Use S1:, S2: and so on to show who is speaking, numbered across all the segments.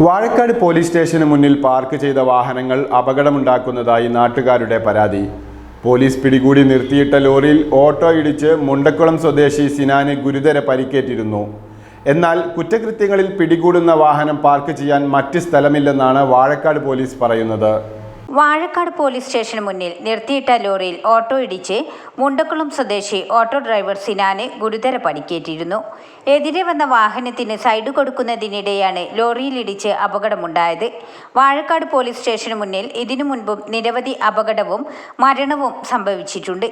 S1: Vazhakkad police സ്റ്റേഷന് മുന്നിൽ park ചെയ്ത വാഹനങ്ങൾ അപകടമുണ്ടാക്കുന്നതായി നാട്ടുകാരുടെ പരാതി. പോലീസ് പിടികൂടി നിർത്തിയിട്ട ലോറിയിൽ ഓട്ടോ ഇടിച്ച് മുണ്ടക്കുളം സ്വദേശി സിനാന് ഗുരുതര പരിക്കേറ്റിരുന്നു. എന്നാൽ കുറ്റകൃത്യങ്ങളിൽ പിടികൂടുന്ന വാഹനം പാർക്ക് ചെയ്യാൻ മറ്റ് സ്ഥലമില്ലെന്നാണ് വാഴക്കാട് പോലീസ് പറയുന്നത്.
S2: വാഴക്കാട് പോലീസ് സ്റ്റേഷന് മുന്നിൽ നിർത്തിയിട്ട ലോറിയിൽ ഓട്ടോ ഇടിച്ച് മുണ്ടക്കുളം സ്വദേശി ഓട്ടോ ഡ്രൈവർ സിനാന് ഗുരുതര പരിക്കേറ്റിരുന്നു. എതിരെ വന്ന വാഹനത്തിന് സൈഡ് കൊടുക്കുന്നതിനിടെയാണ് ലോറിയിലിടിച്ച് അപകടമുണ്ടായത്. വാഴക്കാട് പോലീസ് സ്റ്റേഷന് മുന്നിൽ ഇതിനു മുൻപും നിരവധി അപകടവും മരണവും സംഭവിച്ചിട്ടുണ്ട്.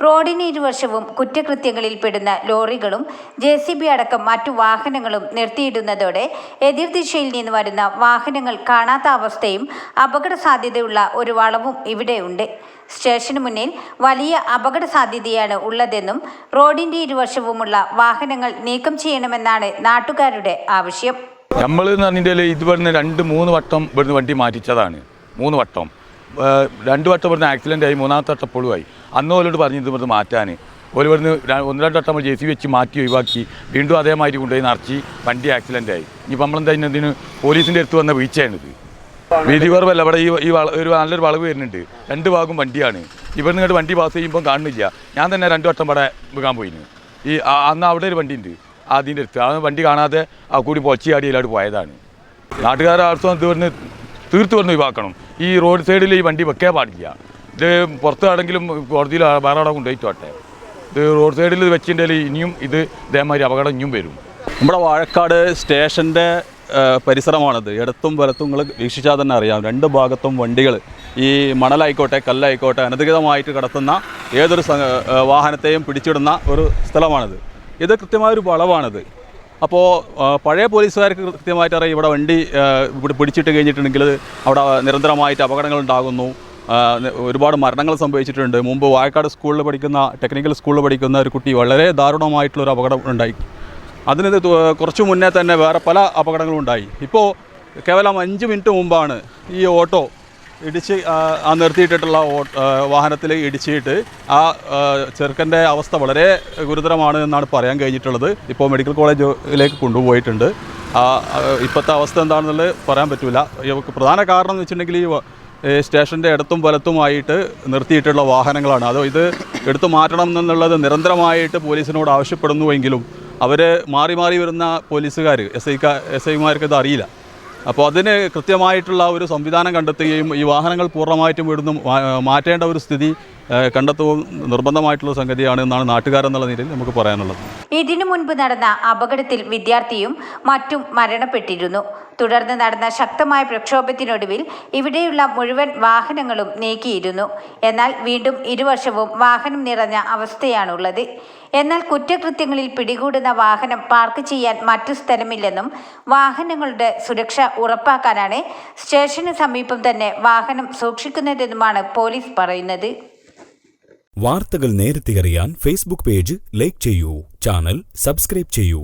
S2: റോഡിന് ഇരുവശവും കുറ്റകൃത്യങ്ങളിൽ പെടുന്ന ലോറികളും JCB അടക്കം മറ്റു വാഹനങ്ങളും നിർത്തിയിടുന്നതോടെ എതിർദിശയിൽ നിന്ന് വരുന്ന വാഹനങ്ങൾ കാണാത്ത അവസ്ഥയും അപകട സാധ്യതയുള്ള ഒരു വളവും ഇവിടെയുണ്ട്. സ്റ്റേഷന് മുന്നിൽ വലിയ അപകട സാധ്യതയാണ് ഉള്ളതെന്നും റോഡിന്റെ ഇരുവശവുമുള്ള വാഹനങ്ങൾ നീക്കം ചെയ്യണമെന്നാണ് നാട്ടുകാരുടെ ആവശ്യം.
S3: നമ്മൾ ഇതുവരെ 2-3 വട്ടം ഇവിടുന്ന് വണ്ടി മാറ്റിച്ചതാണ്. 3 വട്ടം 2 വട്ടം ഇവിടുന്ന് ആക്സിഡൻ്റ് ആയി, 3ാമത്തെ വട്ടം പൊളിവായി. അന്ന് ഓലോട് പറഞ്ഞു ഇവിടുന്ന് മാറ്റാൻ. ഇവിടുന്ന് 1-2 വട്ടം നമ്മൾ JCB വെച്ച് മാറ്റി ഒഴിവാക്കി. വീണ്ടും അതേമാതിരി കൊണ്ടുപോയി നിറച്ച് വണ്ടി ആക്സിഡൻ്റ് ആയി. ഇനിയിപ്പോൾ നമ്മളെന്താ ഇതിന് പോലീസിൻ്റെ അടുത്ത് വന്ന വീഴ്ചയാണിത്. വീതി കുറവല്ല. ഇവിടെ ഈ ഒരു നല്ലൊരു വളവ് വരുന്നുണ്ട്. 2 ഭാഗം വണ്ടിയാണ്. ഇവിടെ നിങ്ങോട്ട് വണ്ടി പാസ് ചെയ്യുമ്പോൾ കാണുന്നില്ല. ഞാൻ തന്നെ 2 വട്ടം ഇവിടെ വിൽക്കാൻ പോയിന്. അന്ന് അവിടെ ഒരു വണ്ടി ഉണ്ട്, അതിൻ്റെ അടുത്ത്. ആ വണ്ടി കാണാതെ കൂടി പൊച്ചിയാടി എല്ലാവരും പോയതാണ്. നാട്ടുകാരുടെ ആവശ്യം ഇവിടുന്ന് തീർത്ത് വന്ന് ഒഴിവാക്കണം. ഈ റോഡ് സൈഡിൽ ഈ വണ്ടി വെക്കാൻ പാടില്ല. ഇത് പുറത്താണെങ്കിലും കോടതിയിൽ വേറെ അവിടെ കൊണ്ടുപോയിട്ടോട്ടെ. ഇത് റോഡ് സൈഡിൽ വെച്ചിട്ടുണ്ടെങ്കിൽ ഇനിയും ഇതേമാതിരി അപകടം ഇനിയും വരും.
S4: നമ്മുടെ വാഴക്കാട് സ്റ്റേഷൻ്റെ പരിസരമാണത്. ഇടത്തും വലത്തും നിങ്ങൾ വീക്ഷിച്ചാൽ തന്നെ അറിയാം, 2 ഭാഗത്തും വണ്ടികൾ ഈ മണലായിക്കോട്ടെ കല്ലായിക്കോട്ടെ അനധികൃതമായിട്ട് കടത്തുന്ന ഏതൊരു വാഹനത്തെയും പിടിച്ചിടുന്ന ഒരു സ്ഥലമാണിത്. ഇത് കൃത്യമായൊരു വളവാണിത്. അപ്പോൾ പഴയ പോലീസുകാർക്ക് കൃത്യമായിട്ട് അറിയാം ഇവിടെ വണ്ടി ഇവിടെ പിടിച്ചിട്ട് കഴിഞ്ഞിട്ടുണ്ടെങ്കിൽ അവിടെ നിരന്തരമായിട്ട് അപകടങ്ങൾ ഉണ്ടാകുന്നു. ഒരുപാട് മരണങ്ങൾ സംഭവിച്ചിട്ടുണ്ട്. മുമ്പ് വാഴക്കാട് സ്കൂളിൽ പഠിക്കുന്ന ടെക്നിക്കൽ സ്കൂളിൽ പഠിക്കുന്ന ഒരു കുട്ടി വളരെ ദാരുണമായിട്ടുള്ളൊരു അപകടം ഉണ്ടായി. അതിന് കുറച്ച് മുന്നേ തന്നെ വേറെ പല അപകടങ്ങളും ഉണ്ടായി. ഇപ്പോൾ കേവലം 5 മിനിറ്റ് മുമ്പാണ് ഈ ഓട്ടോ ഇടിച്ച് നിർത്തിയിട്ടിട്ടുള്ള വാഹനത്തിൽ ഇടിച്ചിട്ട് ആ ചെറുക്കൻ്റെ അവസ്ഥ വളരെ ഗുരുതരമാണ് എന്നാണ് പറയാൻ കഴിഞ്ഞിട്ടുള്ളത്. ഇപ്പോൾ മെഡിക്കൽ കോളേജിലേക്ക് കൊണ്ടുപോയിട്ടുണ്ട്. ഇപ്പോഴത്തെ അവസ്ഥ എന്താണെന്നുള്ളത് പറയാൻ പറ്റില്ല. പ്രധാന കാരണം എന്ന് വെച്ചിട്ടുണ്ടെങ്കിൽ ഈ സ്റ്റേഷൻ്റെ ഇടത്തും വലത്തുമായിട്ട് നിർത്തിയിട്ടുള്ള വാഹനങ്ങളാണ്. ഇത് എടുത്തു മാറ്റണം എന്നുള്ളത് നിരന്തരമായിട്ട് പോലീസിനോട് ആവശ്യപ്പെടുന്നുവെങ്കിലും അവർ മാറി വരുന്ന പോലീസുകാർ എസ് ഐമാർക്ക് ഇത് അറിയില്ല. അപ്പോൾ അതിന് കൃത്യമായിട്ടുള്ള ഒരു സംവിധാനം കണ്ടെത്തുകയും ഈ വാഹനങ്ങൾ പൂർണ്ണമായിട്ടും ഇവിടുന്ന് മാറ്റേണ്ട ഒരു സ്ഥിതി കണ്ടെത്തുകയും നിർബന്ധമായിട്ടുള്ള സംഗതിയാണ് എന്നാണ് നാട്ടുകാരെന്നുള്ള നിലയിൽ നമുക്ക് പറയാനുള്ളത്.
S2: ഇതിനു മുൻപ് നടന്ന അപകടത്തിൽ വിദ്യാർത്ഥിയും മറ്റും മരണപ്പെട്ടിരുന്നു. തുടർന്ന് നടന്ന ശക്തമായ പ്രക്ഷോഭത്തിനൊടുവിൽ ഇവിടെയുള്ള മുഴുവൻ വാഹനങ്ങളും നീക്കിയിരുന്നു. എന്നാൽ വീണ്ടും ഇരുവശവും വാഹനം നിറഞ്ഞ അവസ്ഥയാണുള്ളത്. എന്നാൽ കുറ്റകൃത്യങ്ങളിൽ പിടികൂടുന്ന വാഹനം പാർക്ക് ചെയ്യാൻ മറ്റു സ്ഥലമില്ലെന്നും വാഹനങ്ങളുടെ സുരക്ഷ ഉറപ്പാക്കാനാണ് സ്റ്റേഷന് സമീപം തന്നെ വാഹനം സൂക്ഷിക്കുന്നതെന്നുമാണ് പോലീസ് പറയുന്നത്.
S5: വാർത്തകൾ നേരത്തെ അറിയാൻ ഫേസ്ബുക്ക് പേജ് ലൈക്ക് ചെയ്യൂ, ചാനൽ സബ്സ്ക്രൈബ് ചെയ്യൂ.